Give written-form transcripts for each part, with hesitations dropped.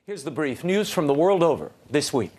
Here's the brief news from the world over this week.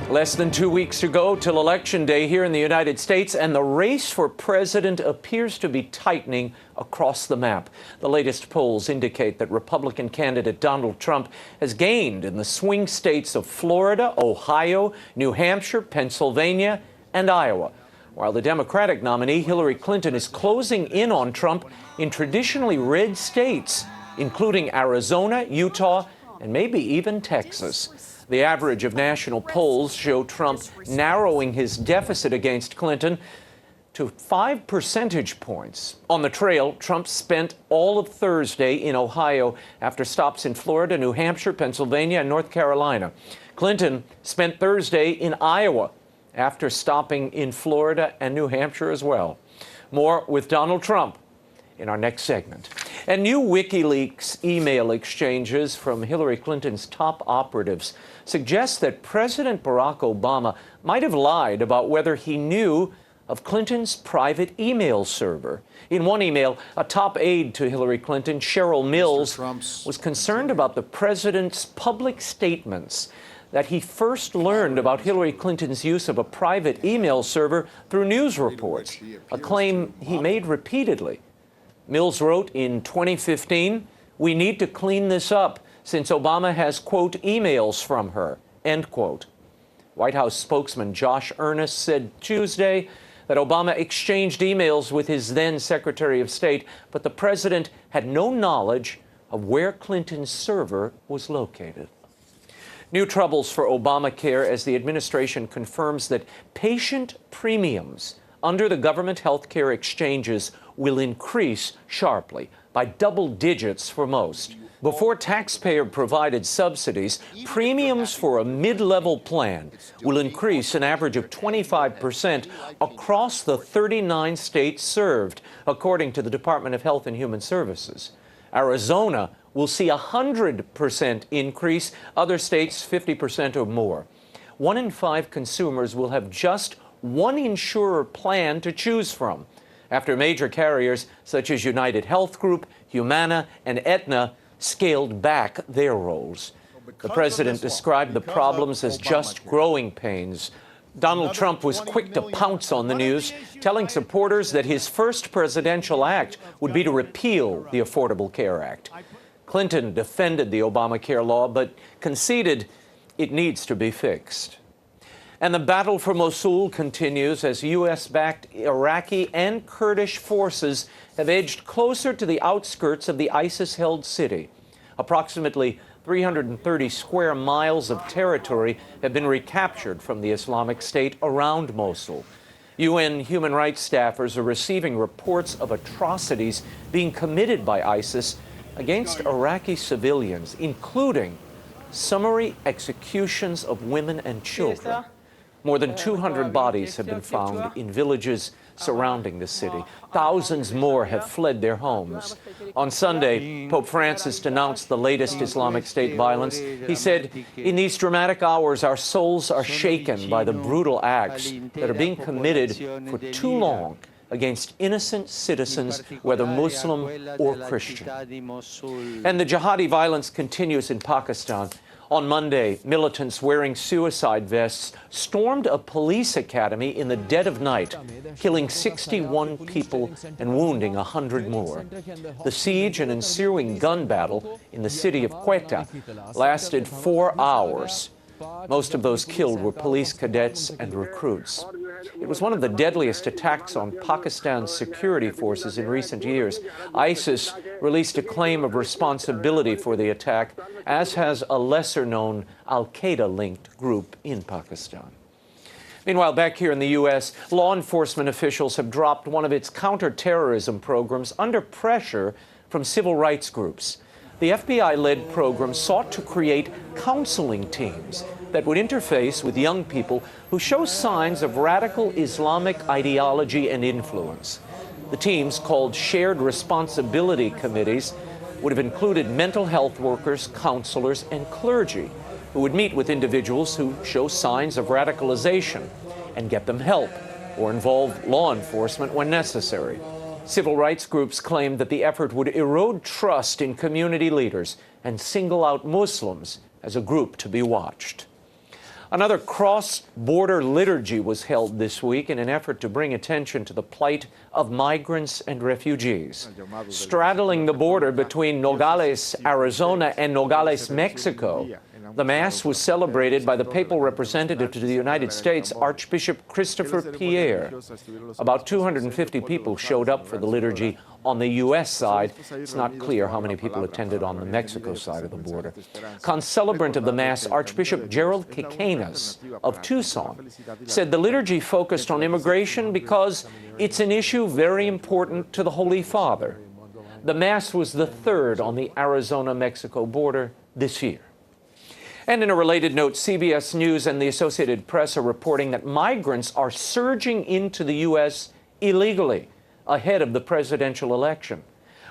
Less than 2 weeks to go till Election Day here in the United States, and the race for president appears to be tightening across the map. The latest polls indicate that Republican candidate Donald Trump has gained in the swing states of Florida, Ohio, New Hampshire, Pennsylvania, and Iowa, while the Democratic nominee Hillary Clinton is closing in on Trump in traditionally red states, including Arizona, Utah, and maybe even Texas. The average of national polls show Trump narrowing his deficit against Clinton to 5 percentage points. On the trail, Trump spent all of Thursday in Ohio after stops in Florida, New Hampshire, Pennsylvania, and North Carolina. Clinton spent Thursday in Iowa after stopping in Florida and New Hampshire as well. More with Donald Trump in our next segment. And new WikiLeaks email exchanges from Hillary Clinton's top operatives suggest that President Barack Obama might have lied about whether he knew of Clinton's private email server. In one email, a top aide to Hillary Clinton, Cheryl Mills, was concerned about the president's public statements that he first learned about Hillary Clinton's use of a private email server through news reports, a claim he made repeatedly. Mills wrote in 2015, "We need to clean this up since Obama has, quote, emails from her," end quote. White House spokesman Josh Earnest said Tuesday that Obama exchanged emails with his then Secretary of State, but the president had no knowledge of where Clinton's server was located. New troubles for Obamacare as the administration confirms that patient premiums under the government health care exchanges will increase sharply, by double digits for most. Before taxpayer-provided subsidies, premiums for a mid-level plan will increase an average of 25% across the 39 states served, according to the Department of Health and Human Services. Arizona will see a 100% increase, other states 50% or more. 1 in 5 consumers will have just one insurer plan to choose from, after major carriers such as United Health Group, Humana, and Aetna scaled back their roles. The president described the problems as just growing pains. Donald Trump was quick to pounce on the news, telling supporters that his first presidential act would be to repeal the Affordable Care Act. Clinton defended the Obamacare law, but conceded it needs to be fixed. And the battle for Mosul continues as U.S.-backed Iraqi and Kurdish forces have edged closer to the outskirts of the ISIS-held city. Approximately 330 square miles of territory have been recaptured from the Islamic State around Mosul. UN human rights staffers are receiving reports of atrocities being committed by ISIS against Iraqi civilians, including summary executions of women and children. More than 200 bodies have been found in villages surrounding the city. Thousands more have fled their homes. On Sunday, Pope Francis denounced the latest Islamic State violence. He said, "In these dramatic hours, our souls are shaken by the brutal acts that are being committed for too long against innocent citizens, whether Muslim or Christian." And the jihadi violence continues in Pakistan. On Monday, militants wearing suicide vests stormed a police academy in the dead of night, killing 61 people and wounding 100 more. The siege and ensuing gun battle in the city of Quetta lasted 4 hours. Most of those killed were police cadets and recruits. It was one of the deadliest attacks on Pakistan's security forces in recent years. ISIS released a claim of responsibility for the attack, as has a lesser-known al-Qaeda-linked group in Pakistan. Meanwhile, back here in the U.S., law enforcement officials have dropped one of its counterterrorism programs under pressure from civil rights groups. The FBI-led program sought to create counseling teams that would interface with young people who show signs of radical Islamic ideology and influence. The teams, called Shared Responsibility Committees, would have included mental health workers, counselors, and clergy who would meet with individuals who show signs of radicalization and get them help or involve law enforcement when necessary. Civil rights groups claimed that the effort would erode trust in community leaders and single out Muslims as a group to be watched. Another cross-border liturgy was held this week in an effort to bring attention to the plight of migrants and refugees. Straddling the border between Nogales, Arizona, and Nogales, Mexico, the Mass was celebrated by the papal representative to the United States, Archbishop Christopher Pierre. About 250 people showed up for the liturgy on the U.S. side. It's not clear how many people attended on the Mexico side of the border. Concelebrant of the Mass, Archbishop Gerald Kikanas of Tucson, said the liturgy focused on immigration because it's an issue very important to the Holy Father. The Mass was the third on the Arizona-Mexico border this year. And in a related note, CBS News and the Associated Press are reporting that migrants are surging into the U.S. illegally ahead of the presidential election.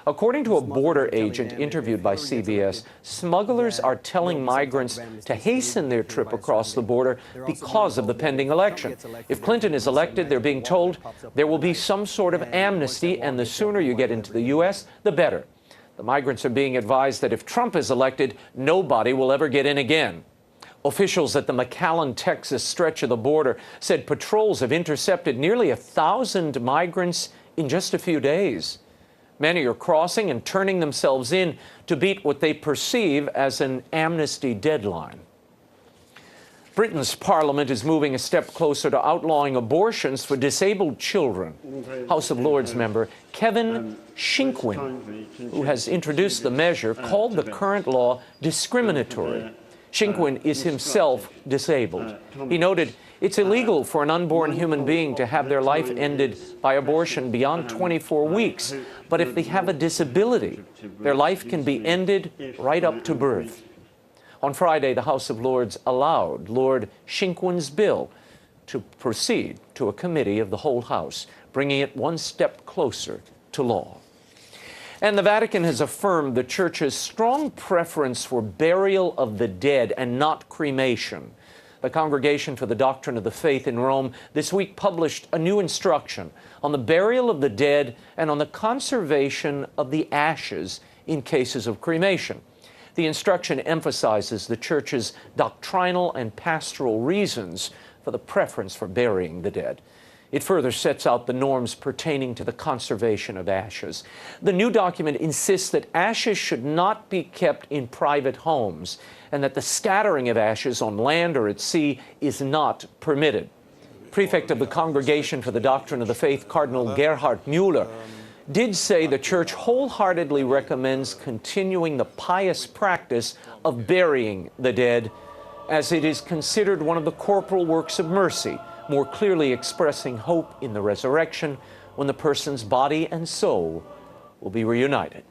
According to a border agent interviewed by CBS, smugglers are telling migrants to hasten their trip across the border because of the pending election. If Clinton is elected, they're being told there will be some sort of amnesty, and the sooner you get into the U.S., the better. The migrants are being advised that if Trump is elected, nobody will ever get in again. Officials at the McAllen, Texas stretch of the border said patrols have intercepted nearly 1,000 migrants in just a few days. Many are crossing and turning themselves in to beat what they perceive as an amnesty deadline. Britain's parliament is moving a step closer to outlawing abortions for disabled children. House of Lords member Kevin Shinkwin, who has introduced the measure, called the current law discriminatory. Shinkwin is himself disabled. He noted it's illegal for an unborn human being to have their life ended by abortion beyond 24 weeks. But if they have a disability, their life can be ended right up to birth. On Friday, the House of Lords allowed Lord Shinkwin's bill to proceed to a committee of the whole House, bringing it one step closer to law. And the Vatican has affirmed the Church's strong preference for burial of the dead and not cremation. The Congregation for the Doctrine of the Faith in Rome this week published a new instruction on the burial of the dead and on the conservation of the ashes in cases of cremation. The instruction emphasizes the Church's doctrinal and pastoral reasons for the preference for burying the dead. It further sets out the norms pertaining to the conservation of ashes. The new document insists that ashes should not be kept in private homes and that the scattering of ashes on land or at sea is not permitted. Prefect of the Congregation for the Doctrine of the Faith, Cardinal Gerhard Müller, did say the Church wholeheartedly recommends continuing the pious practice of burying the dead, as it is considered one of the corporal works of mercy, more clearly expressing hope in the resurrection when the person's body and soul will be reunited.